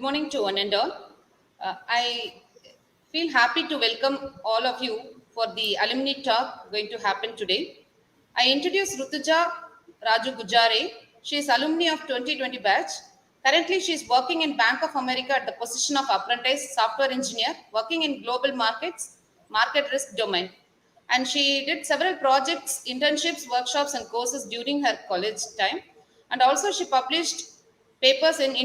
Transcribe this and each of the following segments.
morning to one and all. I feel happy to welcome all of you for the alumni talk going to happen today. I introduce Rutuja Raju Gujare. She is alumni of 2020 batch. Currently, she is working in Bank of America at the position of Apprentice software engineer, working in global markets, market risk domain. And she did several projects, internships, workshops, and courses during her college time. And also, she published papers in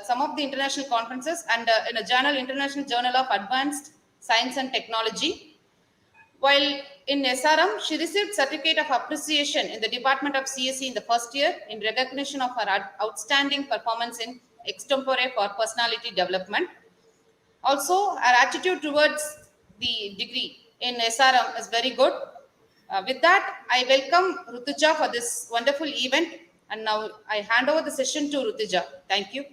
some of the international conferences and in a journal, International Journal of Advanced Science and Technology. While in SRM, she received certificate of appreciation in the Department of CSE in the first year in recognition of her outstanding performance in extempore for personality development. Also, her attitude towards the degree in SRM is very good. With that, I welcome Rutuja for this wonderful event. And now I hand over the session to Rutuja. Thank you.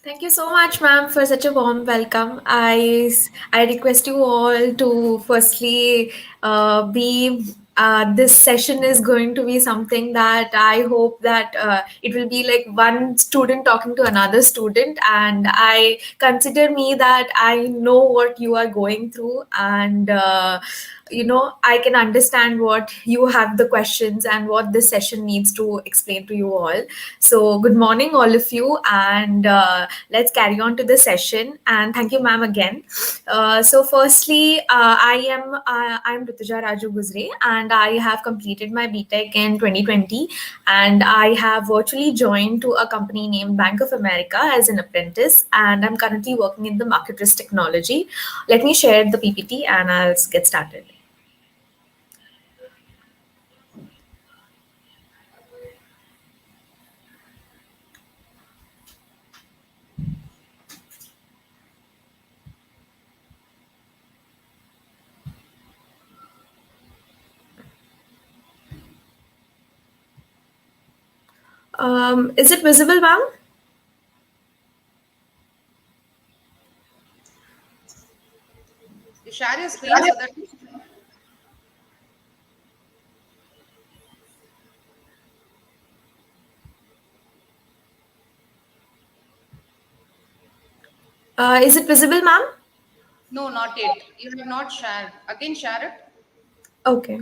Thank you so much, ma'am, for such a warm welcome. I request you all to firstly be. This session is going to be something that I hope that it will be like one student talking to another student, and I consider me that I know what you are going through, and I can understand what you have the questions and what this session needs to explain to you all. So good morning, all of you, and let's carry on to the session. And thank you, ma'am, again. So firstly, I'm Rutuja Raju Gujare, and I have completed my BTech in 2020, and I have virtually joined to a company named Bank of America as an apprentice, and I'm currently working in the market risk technology. Let me share the PPT, and I'll get started. Is it visible, ma'am? You share your screen so that. Is it visible, ma'am? No, not yet. You have not shared. Again, share it. Okay.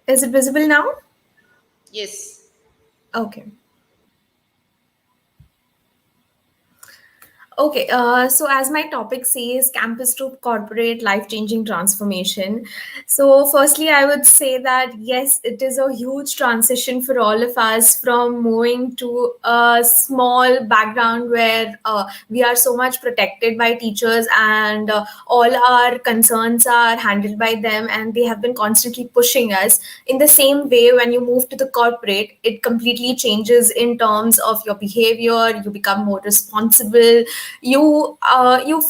Is it visible now? Yes. Okay. Okay, so as my topic says, campus to corporate life-changing transformation. So, firstly, I would say that yes, it is a huge transition for all of us from moving to a small background where we are so much protected by teachers and all our concerns are handled by them, and they have been constantly pushing us. In the same way, when you move to the corporate, it completely changes in terms of your behavior. You become more responsible, you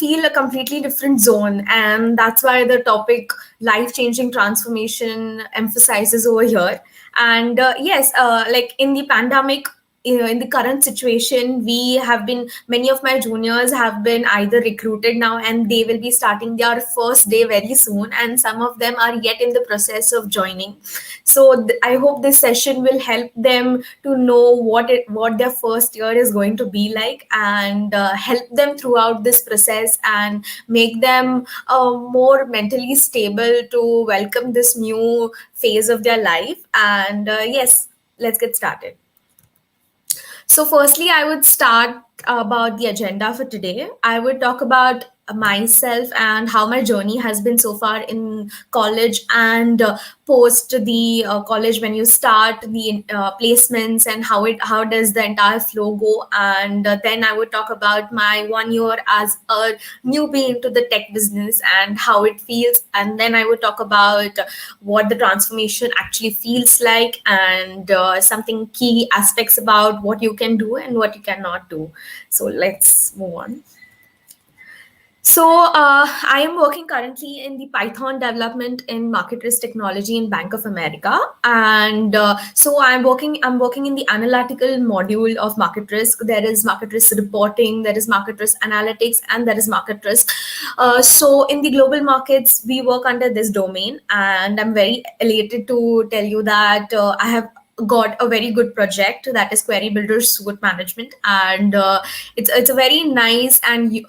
feel a completely different zone, and that's why the topic life changing transformation emphasizes over here. And yes, like in the pandemic, in the current situation, we have been, many of my juniors have been either recruited now, and they will be starting their first day very soon, and some of them are yet in the process of joining. So I hope this session will help them to know what their first year is going to be like, and help them throughout this process and make them more mentally stable to welcome this new phase of their life. And yes, let's get started. So, firstly, I would start about the agenda for today. I would talk about myself and how my journey has been so far in college and post the college, when you start the placements, and how does the entire flow go. And then I would talk about my 1 year as a newbie into the tech business and how it feels. And then I would talk about what the transformation actually feels like, and something key aspects about what you can do and what you cannot do. So let's move on. I am working currently in the Python development in market risk technology in Bank of America, and I'm working in the analytical module of market risk. There is market risk reporting, there is market risk analytics, and there is market risk. So in the global markets, we work under this domain, and I'm very elated to tell you that I have got a very good project, that is query builder suite management, and it's a very nice and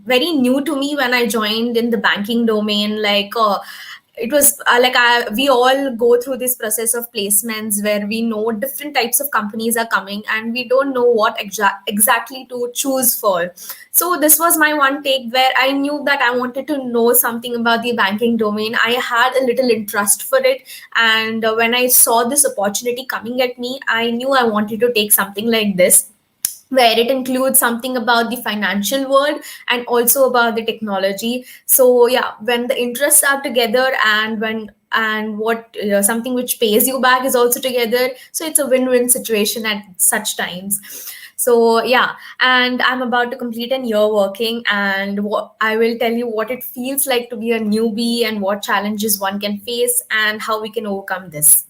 very new to me when I joined in the banking domain. It was we all go through this process of placements where we know different types of companies are coming and we don't know what exactly to choose for. So this was my one take where I knew that I wanted to know something about the banking domain. I had a little interest for it, and when I saw this opportunity coming at me, I knew I wanted to take something like this, where it includes something about the financial world and also about the technology. So yeah, when the interests are together, and what something which pays you back is also together, so it's a win-win situation at such times. So yeah, and I'm about to complete an year working, and I will tell you what it feels like to be a newbie and what challenges one can face and how we can overcome this.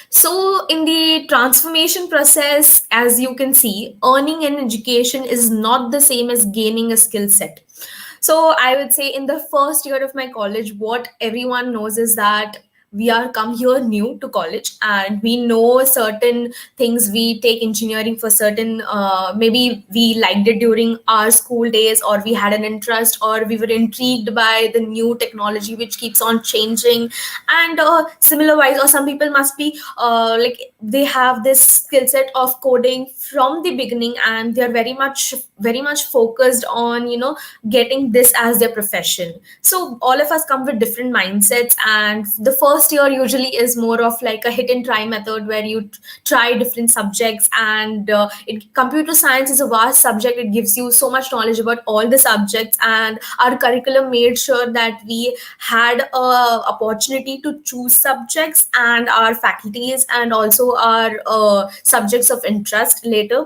So, in the transformation process, as you can see, earning an education is not the same as gaining a skill set. So, I would say in the first year of my college, what everyone knows is that we are come here new to college and we know certain things. We take engineering for certain, maybe we liked it during our school days, or we had an interest, or we were intrigued by the new technology which keeps on changing. And similar wise, or some people must be like they have this skill set of coding from the beginning, and they're very much focused on getting this as their profession. So all of us come with different mindsets, and the first year usually is more of like a hit and try method where you try different subjects. And computer science is a vast subject. It gives you so much knowledge about all the subjects, and our curriculum made sure that we had a opportunity to choose subjects and our faculties and also our subjects of interest later.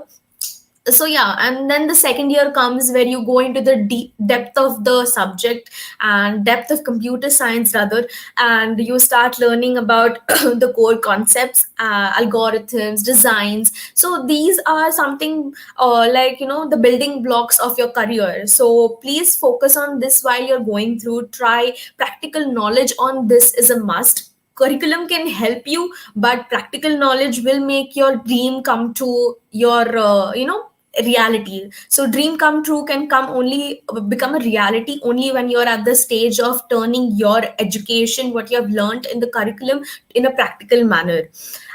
So yeah, and then the second year comes where you go into the deep depth of the subject and depth of computer science rather, and you start learning about the core concepts, algorithms, designs. So these are something the building blocks of your career. So please focus on this while you're going through. Try practical knowledge on this is a must. Curriculum can help you, but practical knowledge will make your dream come to your reality. So dream come true can come only become a reality only when you're at the stage of turning your education, what you have learned in the curriculum, in a practical manner.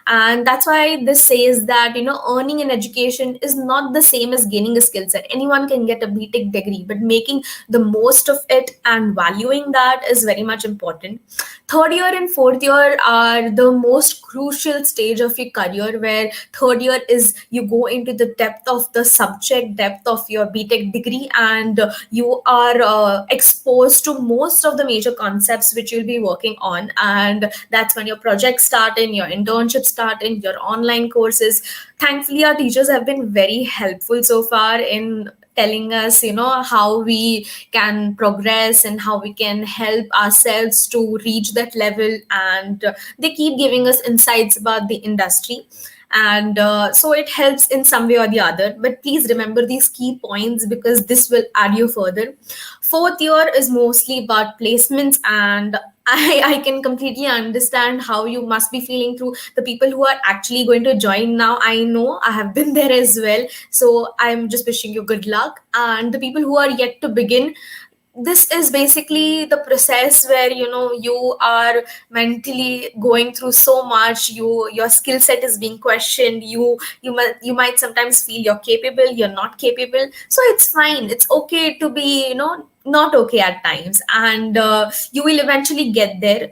And that's why this says that earning an education is not the same as gaining a skill set. Anyone can get a BTech degree, but making the most of it and valuing that is very much important. Third year and fourth year are the most crucial stage of your career, where third year is you go into the depth of the subject, depth of your BTech degree, and you are exposed to most of the major concepts which you'll be working on. And that's when your projects start in, your internships start in, your online courses. Thankfully, our teachers have been very helpful so far in telling us how we can progress and how we can help ourselves to reach that level. And they keep giving us insights about the industry, and so it helps in some way or the other. But please remember these key points, because this will add you further. Fourth year is mostly about placements, and I can completely understand how you must be feeling through the people who are actually going to join now. I know I have been there as well. So I'm just wishing you good luck. And the people who are yet to begin, this is basically the process where you are mentally going through so much. Your skill set is being questioned. You might sometimes feel you're capable, you're not capable. So it's fine, it's okay to be not okay at times, and you will eventually get there.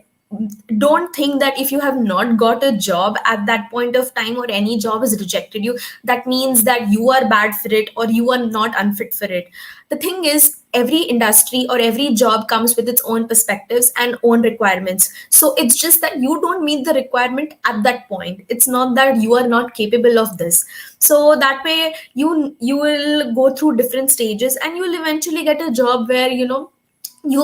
don't think that if you have not got a job at that point of time, or any job has rejected you, that means that you are bad for it or you are not unfit for it. The thing is, every industry or every job comes with its own perspectives and own requirements. So it's just that you don't meet the requirement at that point. It's not that you are not capable of this. So that way you will go through different stages, and you will eventually get a job where you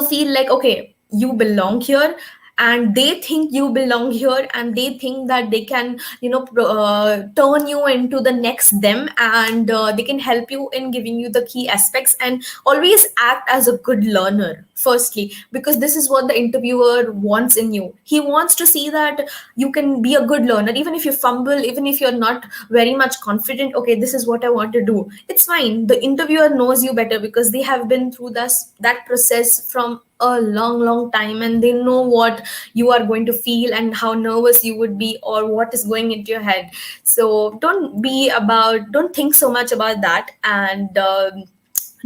feel like, okay, you belong here, and they think you belong here, and they think that they can turn you into the next them, and they can help you in giving you the key aspects. And always act as a good learner firstly, because this is what the interviewer wants in you. He wants to see that you can be a good learner, even if you fumble, even if you're not very much confident. Okay, this is what I want to do, it's fine. The interviewer knows you better because they have been through that process from a long time, and they know what you are going to feel and how nervous you would be, or what is going into your head. So don't think so much about that, and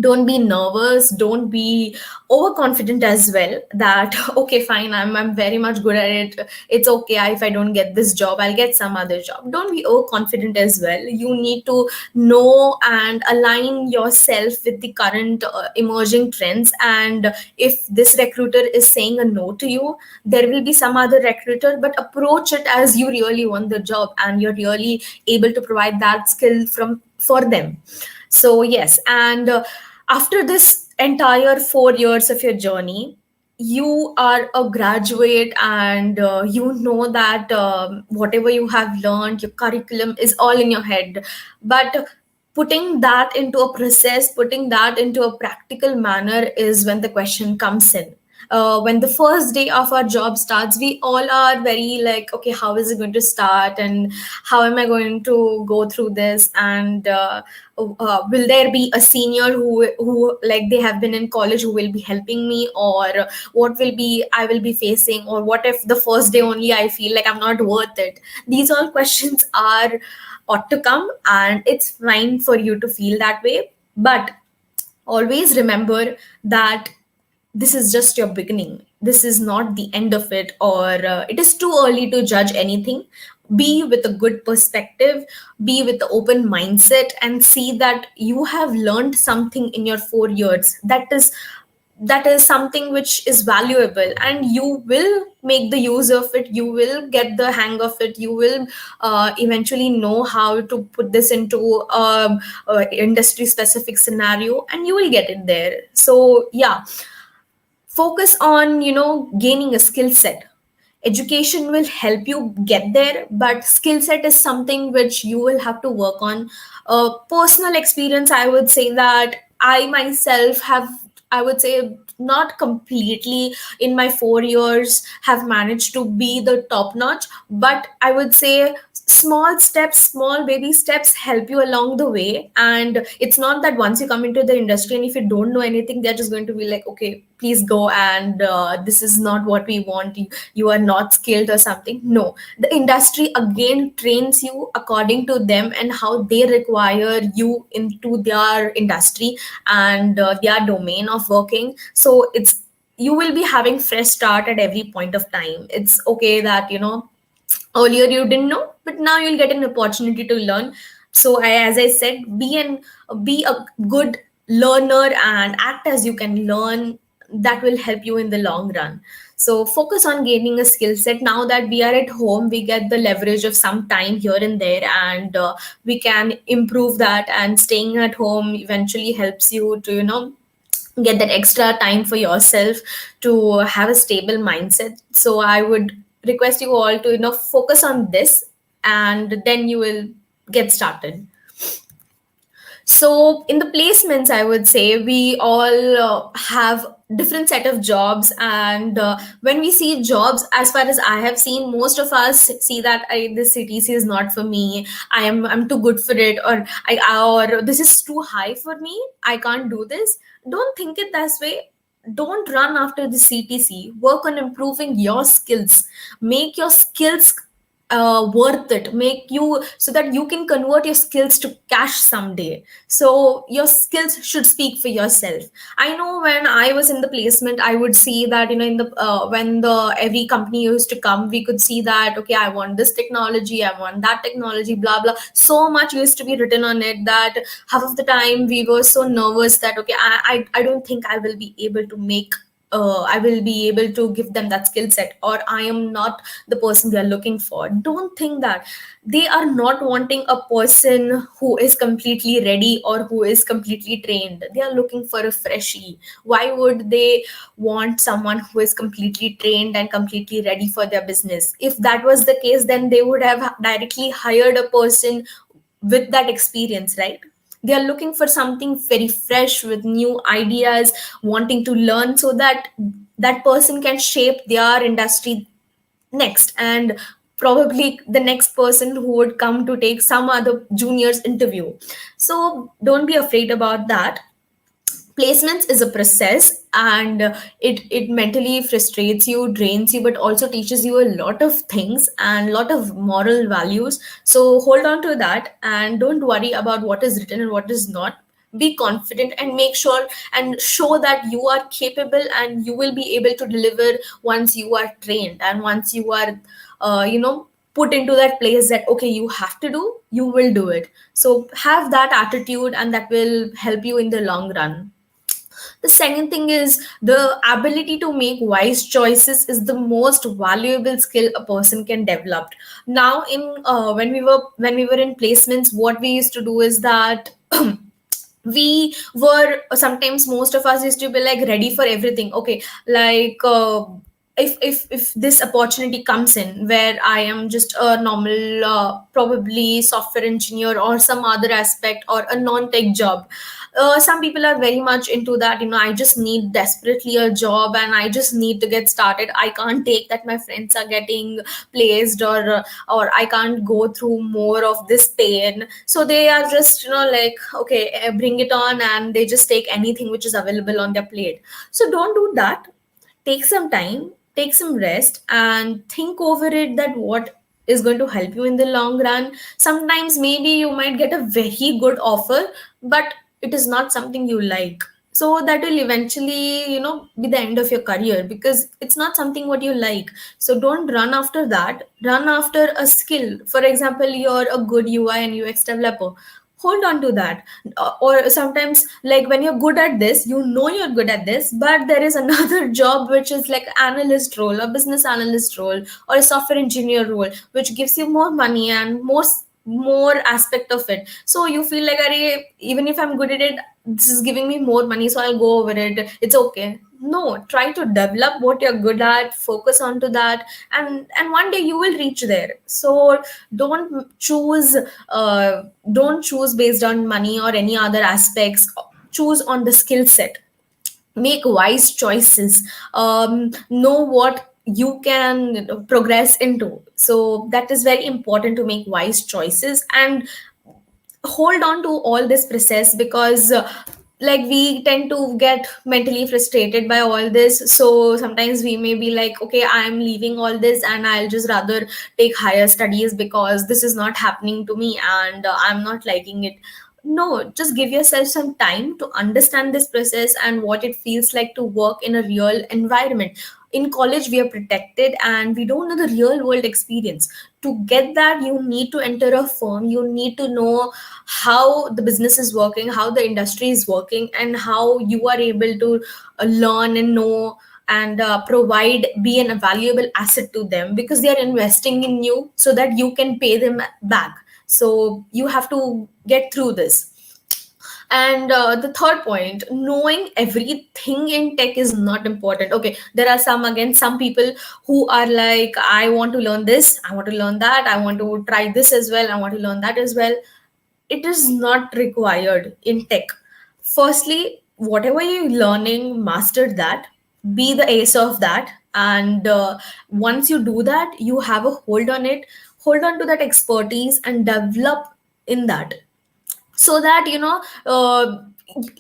don't be nervous, don't be overconfident as well, that okay fine, I'm very much good at it, it's okay, if I don't get this job, I'll get some other job. Don't be overconfident as well. You need to know and align yourself with the current emerging trends. And if this recruiter is saying a no to you, there will be some other recruiter, but approach it as you really want the job and you're really able to provide that skill from for them. So yes, and after this entire 4 years of your journey, you are a graduate, and you know that whatever you have learned, your curriculum is all in your head. But putting that into a process, putting that into a practical manner is when the question comes in. When the first day of our job starts, we all are very like, okay, how is it going to start, and how am I going to go through this, and will there be a senior who like they have been in college who will be helping me, or what will be I will be facing, or what if the first day only I feel like I'm not worth it. These all questions are ought to come, and it's fine for you to feel that way. But always remember that this is just your beginning. This is not the end of it, or it is too early to judge anything. Be with a good perspective, be with the open mindset, and see that you have learned something in your 4 years. That is something which is valuable, and you will make the use of it. You will get the hang of it. You will eventually know how to put this into industry specific scenario, and you will get it there. So yeah, focus on gaining a skill set. Education will help you get there, but skill set is something which you will have to work on. Personal experience, I would say that I myself have, I would say, not completely in my 4 years have managed to be the top notch, but I would say small steps, small baby steps help you along the way. And it's not that once you come into the industry and if you don't know anything, they're just going to be like, okay, please go, and this is not what we want, you are not skilled or something. No, the industry again trains you according to them and how they require you into their industry and their domain of working. So it's, you will be having fresh start at every point of time. It's okay that earlier you didn't know, but now you'll get an opportunity to learn. So as I said, be a good learner and act as you can learn. That will help you in the long run. So focus on gaining a skill set. Now that we are at home, we get the leverage of some time here and there, and we can improve that. And staying at home eventually helps you to get that extra time for yourself, to have a stable mindset. So I would request you all to focus on this, and then you will get started. So in the placements, I would say we all have different set of jobs, and when we see jobs, as far as I have seen, most of us see that this CTC is not for me. I'm too good for it, or this is too high for me. I can't do this. Don't think it that way. Don't run after the CTC. Work on improving your skills. Make your skills worth it, make you so that you can convert your skills to cash someday. So your skills should speak for yourself. I know when I was in the placement, I would see that, in the when the every company used to come, we could see that, okay, I want this technology, I want that technology, blah blah, so much used to be written on it that half of the time we were so nervous that, okay, I don't think I will be able to make I will be able to give them that skill set, or I am not the person they are looking for. Don't think that. They are not wanting a person who is completely ready or who is completely trained. They are looking for a freshie. Why would they want someone who is completely trained and completely ready for their business? If that was the case, then they would have directly hired a person with that experience, right? They are looking for something very fresh with new ideas, wanting to learn, so that that person can shape their industry next, and probably the next person who would come to take some other juniors interview. So don't be afraid about that. Placements is a process, and it mentally frustrates you, drains you, but also teaches you a lot of things and lot of moral values. So hold on to that and don't worry about what is written and what is not. Be confident and make sure and show that you are capable, and you will be able to deliver once you are trained and once you are put into that place that, okay, you have to do, you will do it. So have that attitude, and that will help you in the long run. The second thing is the ability to make wise choices is the most valuable skill a person can develop. Now, in when we were in placements, what we used to do is that we were sometimes, most of us used to be like ready for everything. Okay, like if this opportunity comes in where I am just a normal probably software engineer or some other aspect or a non-tech job, some people are very much into that, I just need desperately a job and I just need to get started. I can't take that my friends are getting placed, or I can't go through more of this pain. So they are just, like, okay, bring it on, and they just take anything which is available on their plate. So don't do that. Take some time, take some rest, and think over it that what is going to help you in the long run. Sometimes maybe you might get a very good offer, but it is not something you like. So that will eventually, be the end of your career, because it's not something what you like. So don't run after that. Run after a skill. For example, you're a good UI and UX developer, hold on to that. Or sometimes, like, when you're good at this, you're good at this, but there is another job which is like analyst role, a business analyst role, or a software engineer role, which gives you more money and more aspect of it. So you feel like, Arey, even if I'm good at it, this is giving me more money, so I'll go over it, it's okay. No, try to develop what you're good at, focus onto that, and one day you will reach there. So don't choose don't choose based on money or any other aspects. Choose on the skill set. Make wise choices. Know what you can progress into. So that is very important, to make wise choices and hold on to all this process, because like, we tend to get mentally frustrated by all this. So sometimes we may be like, okay, I am leaving all this and I'll just rather take higher studies because this is not happening to me, and I'm not liking it. No, just give yourself some time to understand this process and what it feels like to work in a real environment. In college, we are protected and we don't know the real world experience. To get that, you need to enter a firm, you need to know how the business is working, how the industry is working, and how you are able to learn and know and provide, be an valuable asset to them, because they are investing in you so that you can pay them back. So you have to get through this. And the third point, knowing everything in tech is not important. Okay, there are some people who are like, I want to learn this, I want to learn that, I want to try this as well, I want to learn that as well. It is not required in tech. Firstly, whatever you're learning, master that, be the ace of that, and once you do that, you have a hold on it. Hold on to that expertise and develop in that, so that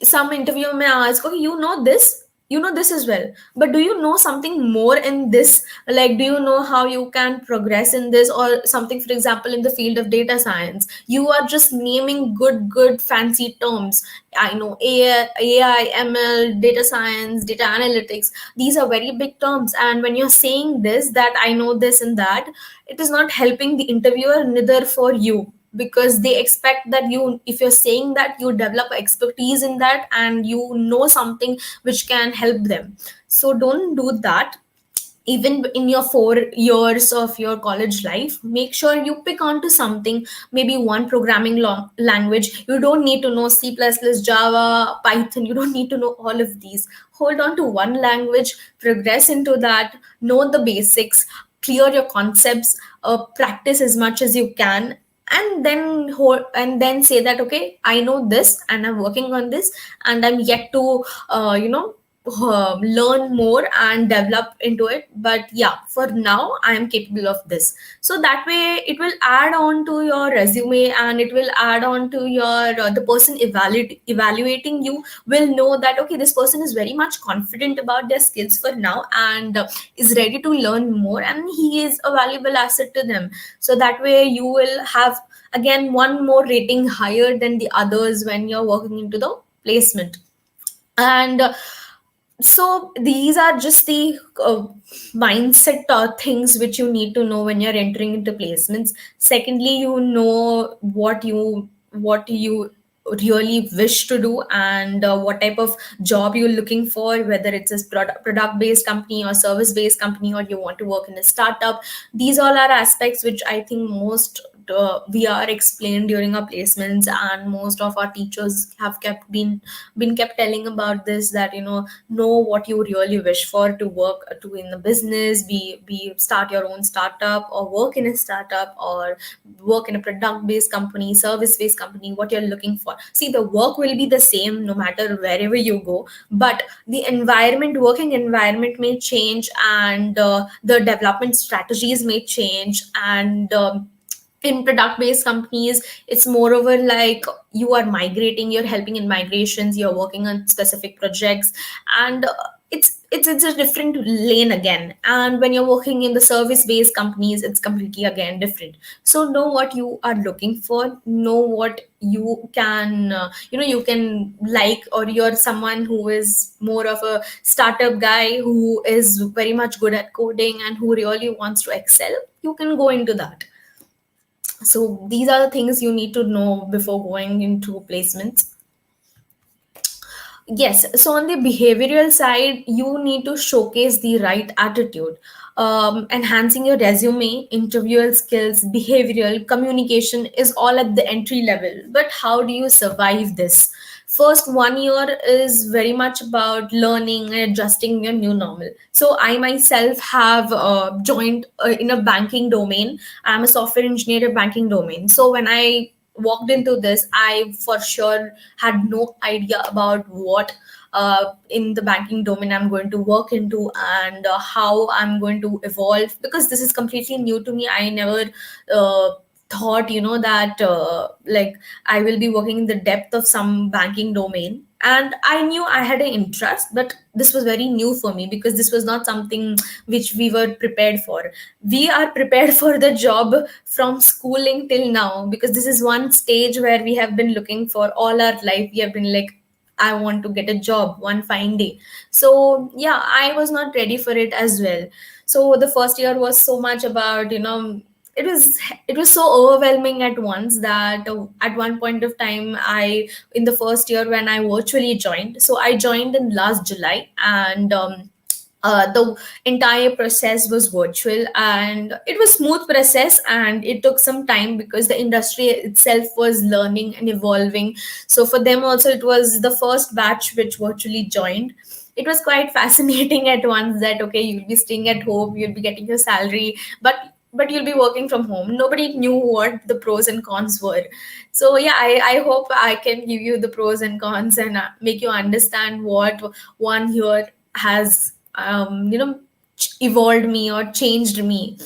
some interviewer may ask, okay, you know this, you know this as well, but do you know something more in this? Like, do you know how you can progress in this or something? For example, in the field of data science, you are just naming good fancy terms. I know AI, ML, data science, data analytics. These are very big terms, and when you're saying this, that I know this and that, it is not helping the interviewer, neither for you, because they expect that you, if you're saying that, you develop expertise in that and you know something which can help them. So don't do that. Even in your 4 years of your college life, make sure you pick onto something, maybe one programming language. You don't need to know C++, Java, Python. You don't need to know all of these. Hold on to one language, progress into that, know the basics, clear your concepts, practice as much as you can, and then say that, okay, I know this and I'm working on this, and I'm yet to learn more and develop into it, but yeah, for now I am capable of this. So that way it will add on to your resume, and it will add on to your the person evaluating you will know that, okay, this person is very much confident about their skills for now, and is ready to learn more, and he is a valuable asset to them. So that way you will have again one more rating higher than the others when you're working into the placement. And so these are just the mindset things which you need to know when you're entering into placements. Secondly, you know what you really wish to do, and what type of job you're looking for, whether it's a product based company or service based company, or you want to work in a startup. These all are aspects which I think most we are explained during our placements, and most of our teachers have been kept telling about this, that know what you really wish for to work to in the business, be start your own startup, or work in a startup, or work in a product based company, service based company. What you're looking for, see, the work will be the same no matter wherever you go, but the working environment may change, and the development strategies may change. And in product based companies, it's moreover like you are migrating, you're helping in migrations, you're working on specific projects, and it's a different lane again. And when you're working in the service based companies, it's completely again different. So know what you are looking for, know what you can you can like, or you're someone who is more of a startup guy who is very much good at coding and who really wants to excel, you can go into that. So these are the things you need to know before going into placements. Yes. So on the behavioral side, you need to showcase the right attitude. Enhancing your resume, interviewer skills, behavioral communication is all at the entry level. But how do you survive this? First 1 year is very much about learning and adjusting your new normal. So I myself have joined in a banking domain. I'm a software engineer in banking domain. So when I walked into this, I for sure had no idea about what in the banking domain I'm going to work into, and how I'm going to evolve, because this is completely new to me. I never uh, thought that like I will be working in the depth of some banking domain. And I knew I had an interest, but this was very new for me, because this was not something which we were prepared for. We are prepared for the job from schooling till now, because this is one stage where we have been looking for all our life. We have been like, I want to get a job one fine day. So yeah, I was not ready for it as well. So the first year was so much about, it was it was so overwhelming at once, that at one point of time, I in the first year when I virtually joined. So I joined in last July, and the entire process was virtual, and it was smooth process, and it took some time because the industry itself was learning and evolving. So for them also, it was the first batch which virtually joined. It was quite fascinating at once, that okay, you'll be staying at home, you'll be getting your salary, but you'll be working from home. Nobody knew what the pros and cons were. So yeah, I hope I can give you the pros and cons, and make you understand what one year has evolved me or changed me.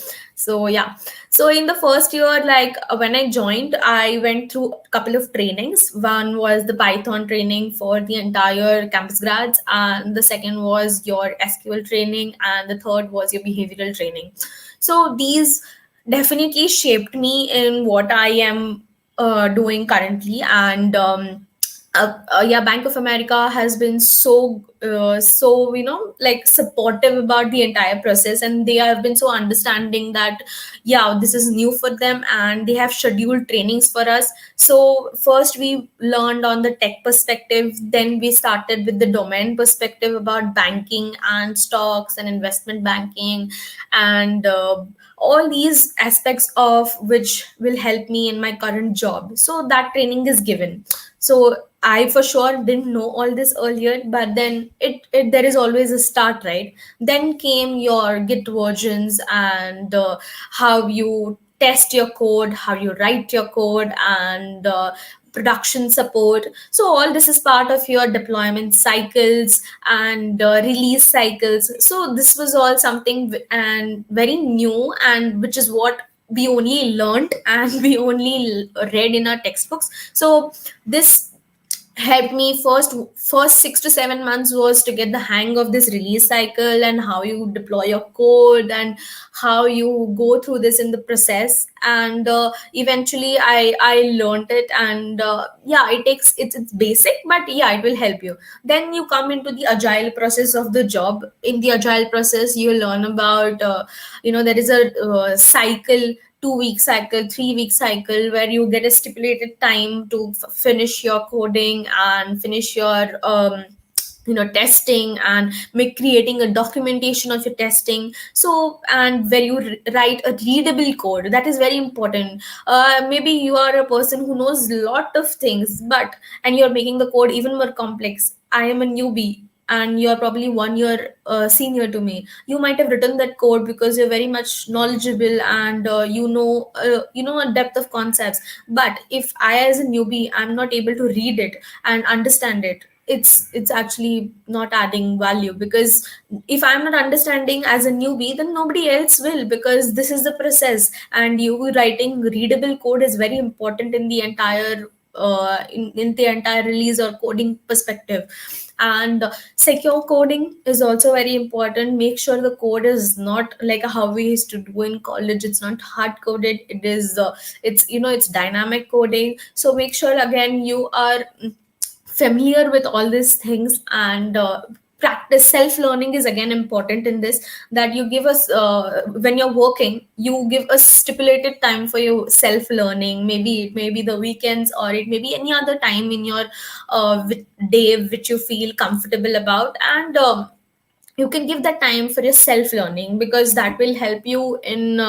So yeah, so in the first year, like when I joined, I went through a couple of trainings. One was the Python training for the entire campus grads, and the second was your SQL training, and the third was your behavioral training. So these definitely shaped me in what I am doing currently. And yeah, Bank of America has been so like supportive about the entire process, and they have been so understanding that yeah, this is new for them, and they have scheduled trainings for us. So first we learned on the tech perspective, then we started with the domain perspective about banking and stocks and investment banking, and all these aspects of which will help me in my current job. So that training is given. So I for sure didn't know all this earlier, but then it there is always a start, right? Then came your Git versions, and how you test your code, how you write your code, and production support. So all this is part of your deployment cycles and release cycles. So this was all something and very new, and which is what we only learned and we only read in our textbooks. So this helped me. First 6 to 7 months was to get the hang of this release cycle and how you deploy your code and how you go through this in the process. And eventually I learned it. And yeah, it's basic, but yeah, it will help you. Then you come into the agile process of the job. In the agile process, you learn about there is a cycle, 2 week cycle, 3 week cycle, where you get a stipulated time to finish your coding and finish your testing, and make creating a documentation of your testing. So, and where you write a readable code, that is very important. Maybe you are a person who knows a lot of things, but and you're making the code even more complex. I am a newbie and you're probably 1 year senior to me. You might have written that code because you're very much knowledgeable, and you know a depth of concepts. But if I as a newbie, I'm not able to read it and understand it, it's actually not adding value. Because if I'm not understanding as a newbie, then nobody else will, because this is the process. And you writing readable code is very important in the entire in the entire release or coding perspective. And secure coding is also very important. Make sure the code is not like how we used to do in college. It's not hard coded. It is it's dynamic coding. So make sure again you are familiar with all these things. And practice self learning is again important in this, that you give us when you're working, you give a stipulated time for your self learning. Maybe it may be the weekends, or it may be any other time in your day which you feel comfortable about. And you can give that time for your self learning, because that will help you in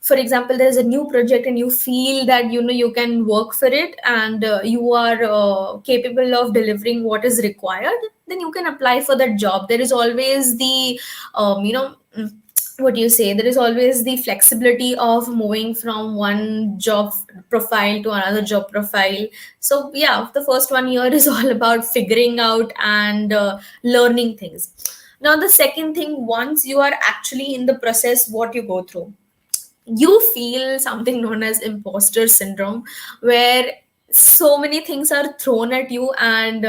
for example, there's a new project and you feel that you can work for it, and you are capable of delivering what is required. Then you can apply for that job. There is always the what do you say, there is always the flexibility of moving from one job profile to another job profile. So yeah, the first 1 year is all about figuring out and learning things. Now the second thing, once you are actually in the process, what you go through, you feel something known as imposter syndrome, where so many things are thrown at you. And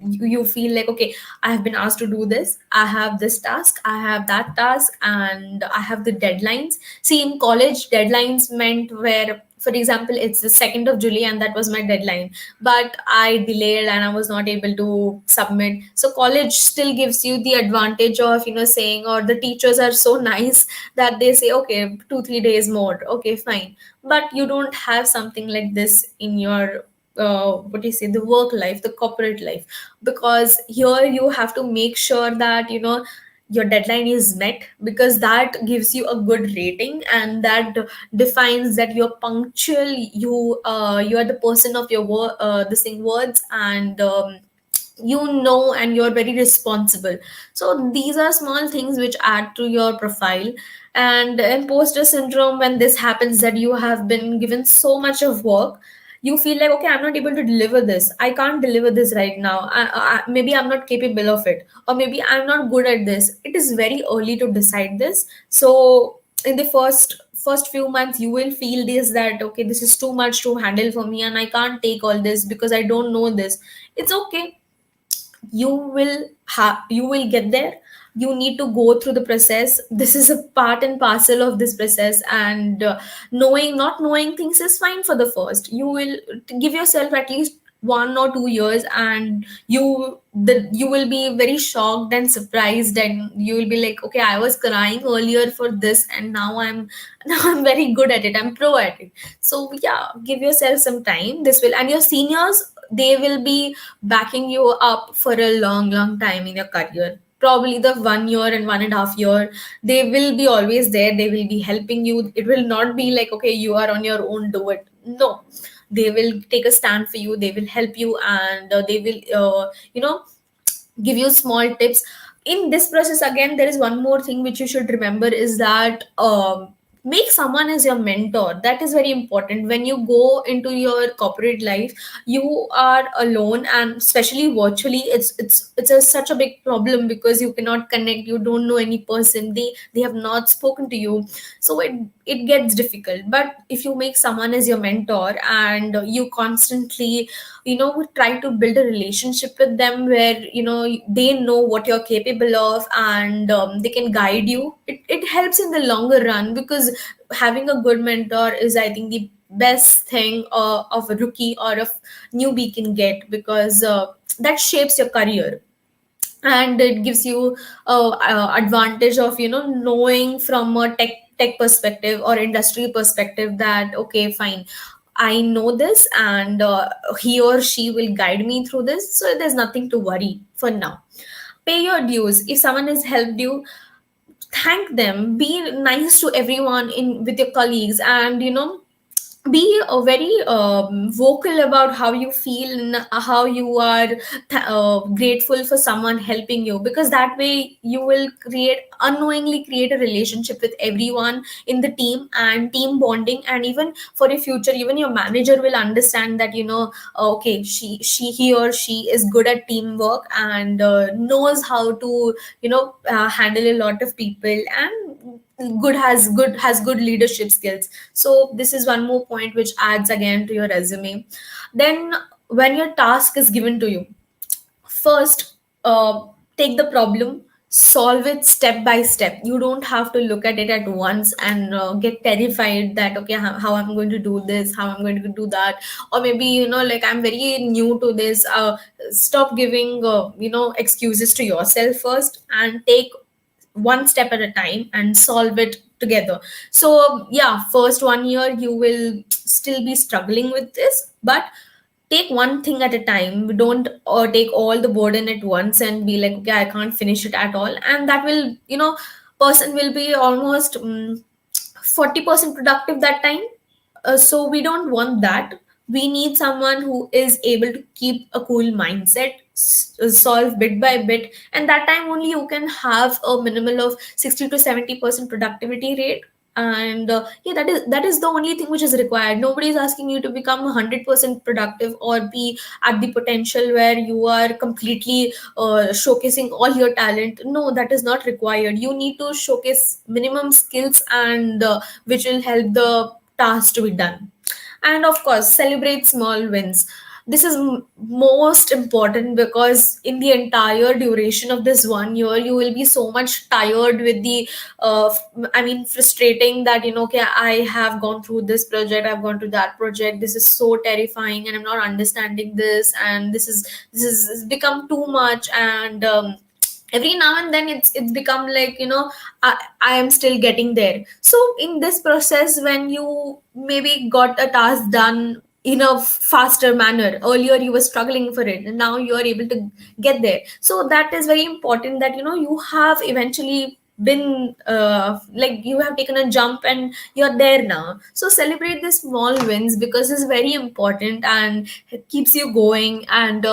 you feel like, okay, I have been asked to do this, I have this task, I have that task, and I have the deadlines. See, in college, deadlines meant where, for example, it's the 2nd of July and that was my deadline, but I delayed and I was not able to submit. So college still gives you the advantage of saying, or the teachers are so nice that they say, okay, 2 3 days more, okay, fine. But you don't have something like this in your what do you say, the work life, the corporate life. Because here you have to make sure that your deadline is met, because that gives you a good rating, and that defines that you're punctual, you are the person of your this thing words. And and you're very responsible. So these are small things which add to your profile. And imposter syndrome, when this happens, that you have been given so much of work, you feel like, okay, I'm not able to deliver this, I can't deliver this right now. Maybe I'm not capable of it, or maybe I'm not good at this. It is very early to decide this. So in the first few months you will feel this, that okay, this is too much to handle for me and I can't take all this because I don't know this. It's okay. You will get there. You need to go through the process. This is a part and parcel of this process, and knowing not knowing things is fine. For the first, you will give yourself at least 1 or 2 years, and you will be very shocked and surprised, and you will be like, okay, I was crying earlier for this, and now I'm now I'm very good at it, I'm pro at it. So yeah, give yourself some time. This will, and your seniors, they will be backing you up for a long long time in your career. Probably the 1 year and 1.5 year, they will be always there. They will be helping you. It will not be like, okay, you are on your own, do it. No, they will take a stand for you. They will help you, and they will give you small tips. In this process, again, there is one more thing which you should remember, is that make someone as your mentor. That is very important. When you go into your corporate life, you are alone, and especially virtually, such a big problem, because you cannot connect. You don't know any person. They have not spoken to you, so it gets difficult. But if you make someone as your mentor, and you constantly try to build a relationship with them, where they know what you're capable of, and they can guide you, it helps in the longer run. Because having a good mentor is, I think, the best thing of a rookie or a newbie can get, because that shapes your career, and it gives you advantage of knowing from a tech perspective or industry perspective, that okay, fine, I know this, and he or she will guide me through this, so there's nothing to worry for now. Pay your dues. If someone has helped you, thank them. Be nice to everyone in with your colleagues, and be very vocal about how you feel, and how you are grateful for someone helping you, because that way you will unknowingly create a relationship with everyone in the team, and team bonding. And even for your future, even your manager will understand that okay, he or she is good at teamwork, and knows how to handle a lot of people, and good leadership skills. So this is one more point which adds again to your resume. Then, when your task is given to you, first, take the problem, solve it step by step. You don't have to look at it at once and get terrified that okay, how I'm going to do this, how I'm going to do that. Or maybe like, I'm very new to this. Stop giving excuses to yourself first, and take one step at a time and solve it together. So yeah, first 1 year you will still be struggling with this, but take one thing at a time. Don't take all the burden at once and be like, okay, I can't finish it at all. And that will, person will be almost 40% productive that time. So we don't want that. We need someone who is able to keep a cool mindset, solve bit by bit, and that time only you can have a minimal of 60 to 70% productivity rate. And yeah, that is the only thing which is required. Nobody is asking you to become 100% productive, or be at the potential where you are completely showcasing all your talent. No, that is not required. You need to showcase minimum skills, and which will help the task to be done. And of course, celebrate small wins. This is most important, because in the entire duration of this 1 year, you will be so much tired with the frustrating that okay, I have gone through this project, I've gone through that project, this is so terrifying, and I'm not understanding this, and this is become too much. And every now and then it's become like I am still getting there. So in this process, when you maybe got a task done in a faster manner, earlier you were struggling for it, and now you are able to get there. So that is very important, that you have eventually been like, you have taken a jump and you're there now. So celebrate the small wins, because it's very important, and it keeps you going. And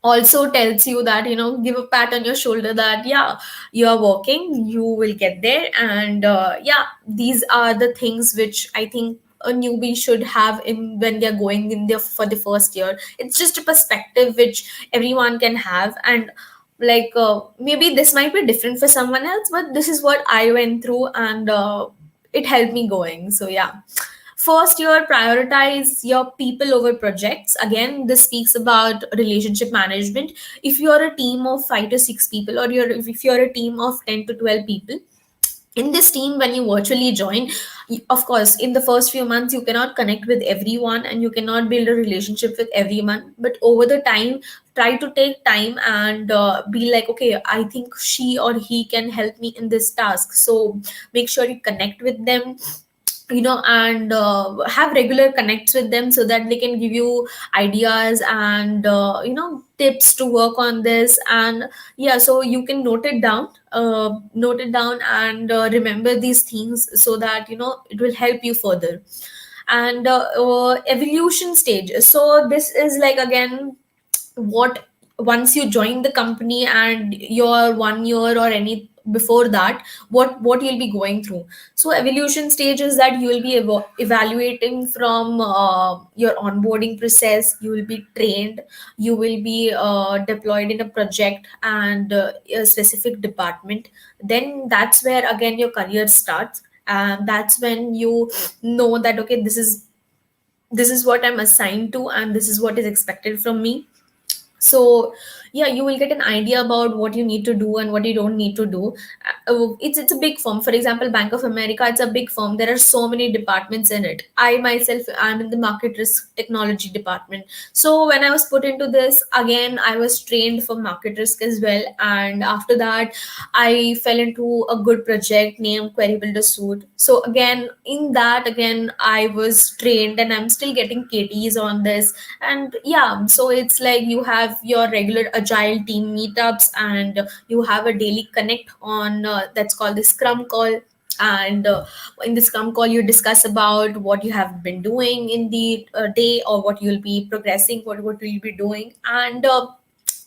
also tells you that give a pat on your shoulder, that yeah, you are working, you will get there. And yeah, these are the things which I think a newbie should have in when they're going in there for the first year. It's just a perspective which everyone can have. And maybe this might be different for someone else, but this is what I went through, and it helped me going. So yeah, first year, prioritize your people over projects. Again, this speaks about relationship management. If you're a team of 5 to 6 people, or if you're a team of 10 to 12 people in this team, when you virtually join, of course in the first few months you cannot connect with everyone and you cannot build a relationship with everyone, but over the time, try to take time and be like, okay, I think she or he can help me in this task. So make sure you connect with them, and have regular connects with them so that they can give you ideas and tips to work on this. And yeah, so you can note it down and remember these things so that it will help you further. And evolution stage, so this is like, again, what once you join the company and your 1 year or any before that, what you'll be going through. So evolution stage is that you will be evaluating from your onboarding process, you will be trained, you will be deployed in a project and a specific department. Then that's where again your career starts, and that's when you know that, okay, this is what I'm assigned to and this is what is expected from me. So yeah, you will get an idea about what you need to do and what you don't need to do. It's a big firm. For example, Bank of America, it's a big firm, there are so many departments in it. I myself, I'm in the market risk technology department. So when I was put into this, again, I was trained for market risk as well, and after that I fell into a good project named Query Builder Suite. So again, in that, again, I was trained and I'm still getting KTs on this. And yeah, so it's like you have your regular agile team meetups, and you have a daily connect on that's called the scrum call. And in the scrum call, you discuss about what you have been doing in the day, or what you'll be progressing, what you'll be doing. And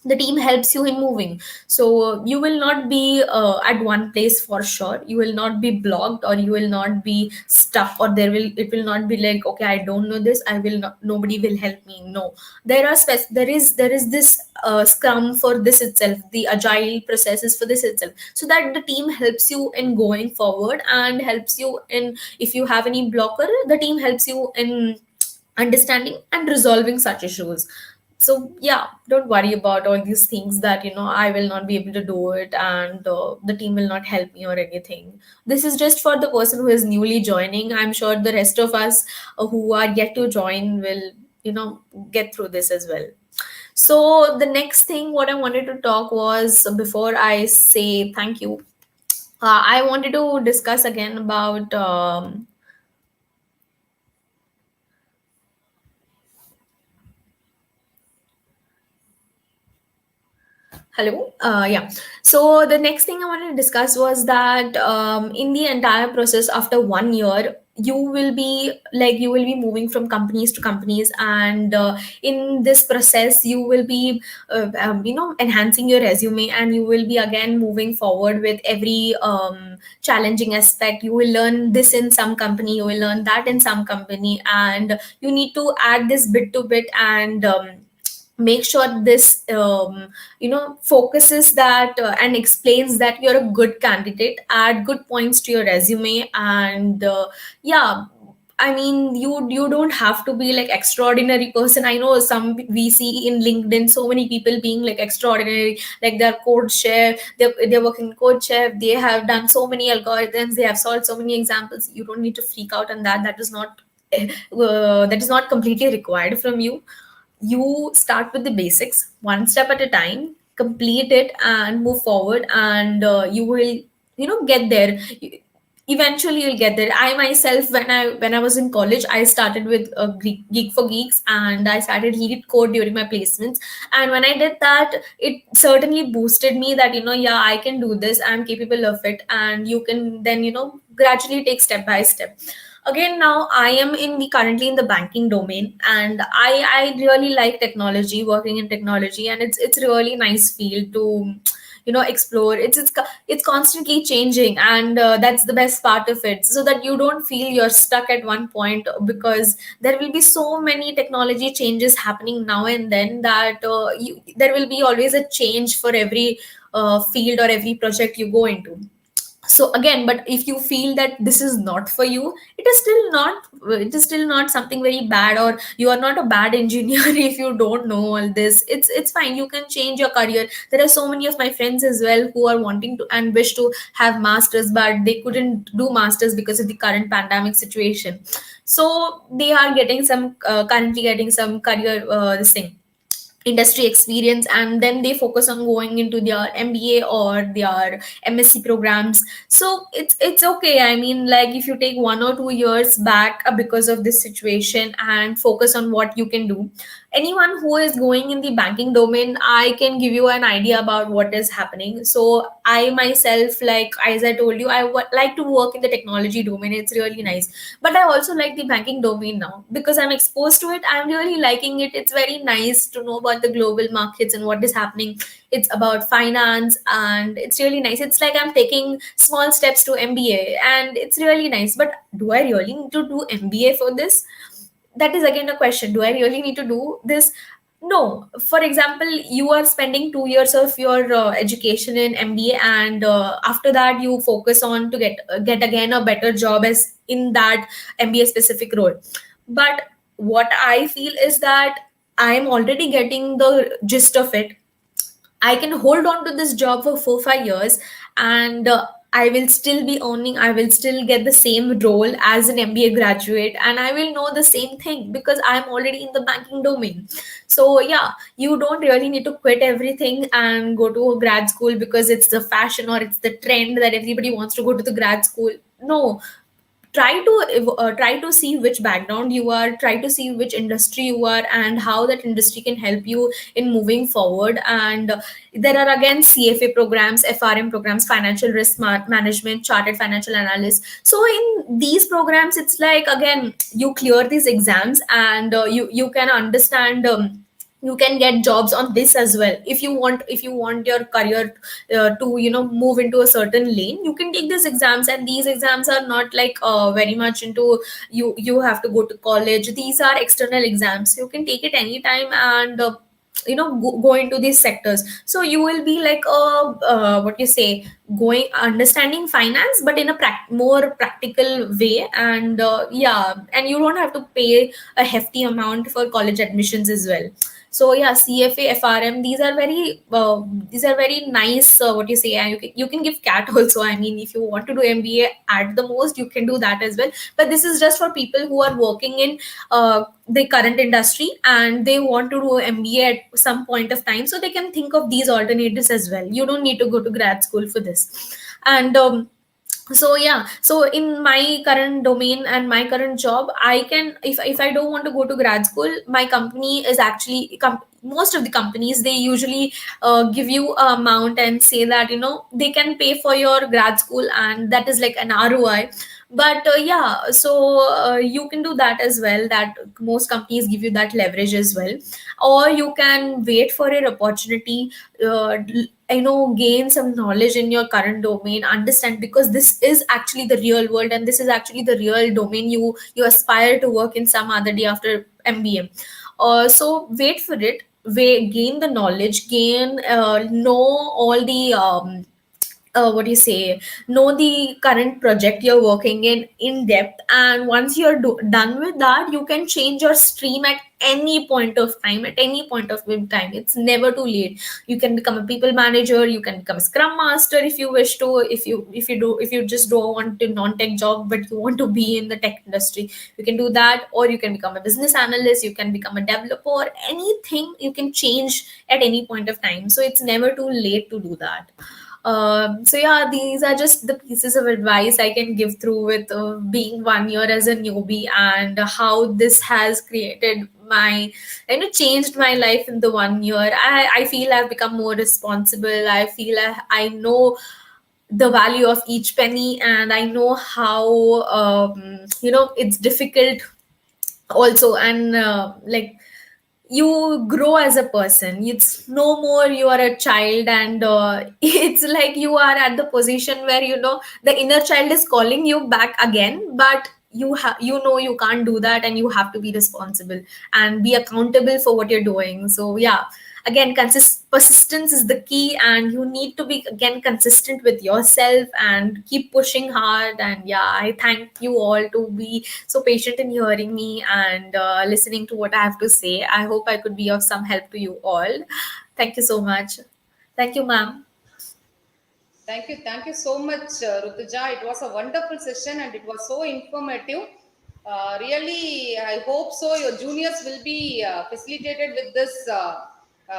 the team helps you in moving. So you will not be at one place for sure, you will not be blocked, or you will not be stuck, or it will not be like, okay, I don't know this, I will not, nobody will help me. No, there is this scrum for this itself, the agile processes for this itself, so that the team helps you in going forward and helps you in, if you have any blocker, the team helps you in understanding and resolving such issues. So yeah, don't worry about all these things that I will not be able to do it, and the team will not help me or anything. This is just for the person who is newly joining. I'm sure the rest of us who are yet to join will get through this as well. So the next thing what I wanted to talk was, before I say thank you, I wanted to discuss again about hello. Yeah. So the next thing I wanted to discuss was that in the entire process, after 1 year, you will be moving from companies to companies, and in this process, you will be enhancing your resume, and you will be again moving forward with every challenging aspect. You will learn this in some company, you will learn that in some company, and you need to add this bit to bit, and make sure this focuses that and explains that you're a good candidate, add good points to your resume. And yeah, I mean, you don't have to be like extraordinary person. I know some we see in LinkedIn so many people being like extraordinary, like they're code chef, they're working code chef, they have done so many algorithms, they have solved so many examples. You don't need to freak out on that. That is not completely required from you. You start with the basics, one step at a time, complete it and move forward, and you will get there. Eventually you'll get there. I myself, when I was in college, I started with a geek for geeks, and I started lead code during my placements. And when I did that, it certainly boosted me that yeah, I can do this, I'm capable of it. And you can then gradually take step by step. Again, now I am currently in the banking domain, and I really like technology, working in technology, and it's really nice field to explore. It's constantly changing, and that's the best part of it, so that you don't feel you're stuck at one point, because there will be so many technology changes happening now and then, that there will be always a change for every field or every project you go into. So again, but if you feel that this is not for you, it is still not something very bad, or you are not a bad engineer if you don't know all this. It's fine, you can change your career. There are so many of my friends as well who are wanting to and wish to have masters, but they couldn't do masters because of the current pandemic situation. So they are getting some currently getting some career this thing, industry experience, and then they focus on going into their MBA or their MSc programs. So it's okay. I mean, like, if you take 1 or 2 years back because of this situation and focus on what you can do. Anyone who is going in the banking domain, I can give you an idea about what is happening. So I myself, like, as I told you, like to work in the technology domain. It's really nice, but I also like the banking domain now because I'm exposed to it. I'm really liking it. It's very nice to know about the global markets and what is happening. It's about finance, and it's really nice. It's like I'm taking small steps to MBA, and it's really nice. But do I really need to do MBA for this? That is again a question. Do I really need to do this? No. For example, you are spending 2 years of your education in MBA, and after that you focus on to get again a better job as in that MBA specific role. But what I feel is that I am already getting the gist of it. I can hold on to this job for 4 5 years, and I will still be owning, I will still get the same role as an MBA graduate, and I will know the same thing because I'm already in the banking domain. So, yeah, you don't really need to quit everything and go to a grad school because it's the fashion or it's the trend that everybody wants to go to the grad school. No, try to see which background you are, try to see which industry you are, and how that industry can help you in moving forward. And there are again CFA programs, FRM programs, financial risk management, chartered financial analyst. So in these programs, it's like, again, you clear these exams, and you can understand, you can get jobs on this as well. If you want your career to move into a certain lane, you can take these exams, and these exams are not like very much into, you have to go to college. These are external exams, you can take it anytime, and go into these sectors. So you will be like what you say, going understanding finance, but in a more practical way. And yeah, and you don't have to pay a hefty amount for college admissions as well. So yeah, CFA, FRM, these are very nice. What you say, and you can give CAT also. I mean, if you want to do MBA at the most, you can do that as well. But this is just for people who are working in the current industry, and they want to do MBA at some point of time, so they can think of these alternatives as well. You don't need to go to grad school for this. And so yeah, so in my current domain and my current job, I can, if I don't want to go to grad school, my company is actually most of the companies, they usually give you a amount and say that they can pay for your grad school, and that is like an ROI. But yeah, so you can do that as well, that most companies give you that leverage as well. Or you can wait for an opportunity, gain some knowledge in your current domain, understand, because this is actually the real world, and this is actually the real domain you aspire to work in some other day after MBA. So wait for it, gain the knowledge, know all the what do you say, know the current project you're working in depth. And once you're done with that, you can change your stream at any point of time, at any point of time. It's never too late. You can become a people manager, you can become a scrum master if you wish to. If you just don't want a non-tech job but you want to be in the tech industry, you can do that. Or you can become a business analyst, you can become a developer. Anything you can change at any point of time, so it's never too late to do that. So yeah, these are just the pieces of advice I can give through with being 1 year as a newbie, and how this has created my, changed my life in the 1 year. I feel I've become more responsible. I feel I know the value of each penny, and I know how it's difficult also. And like, you grow as a person. It's no more you are a child, and it's like you are at the position where the inner child is calling you back again, but you can't do that, and you have to be responsible and be accountable for what you're doing. So yeah, again, persistence is the key, and you need to be again consistent with yourself and keep pushing hard. And yeah, I thank you all to be so patient in hearing me and listening to what I have to say. I hope I could be of some help to you all. Thank you so much. Thank you, ma'am. Thank you so much, Rutuja. It was a wonderful session and it was so informative. Really, I hope so. Your juniors will be facilitated with this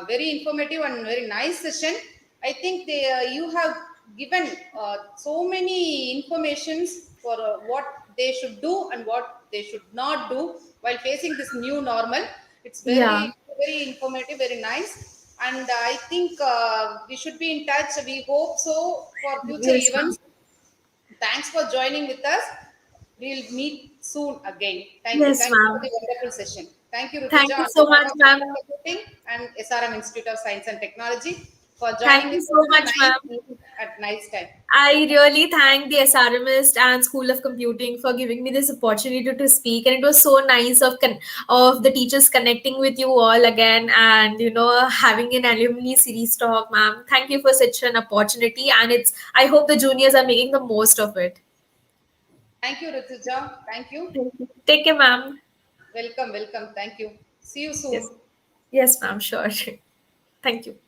very informative and very nice session. I think you have given so many informations for what they should do and what they should not do while facing this new normal. It's Yeah. very informative, very nice, and I think we should be in touch. We hope so for future Yes, ma'am. events. Thanks for joining with us. We'll meet soon again. Thank you. Yes, Thank you for ma'am. the wonderful session. Thank you, Thank Rutuja, you on so behalf much, of ma'am. Field Computing and SRM Institute of Science and Technology, for Thank joining you with so us in a much, nice ma'am. at nice time. I really thank the SRMist and School of Computing for giving me this opportunity to speak, and it was so nice of the teachers connecting with you all again, and having an alumni series talk, ma'am. Thank you for such an opportunity, and I hope the juniors are making the most of it. Thank you, Rutuja. Thank you. Thank you. Take care, ma'am. Welcome, welcome. Thank you. See you Yes, soon. yes, ma'am. Sure. Thank you.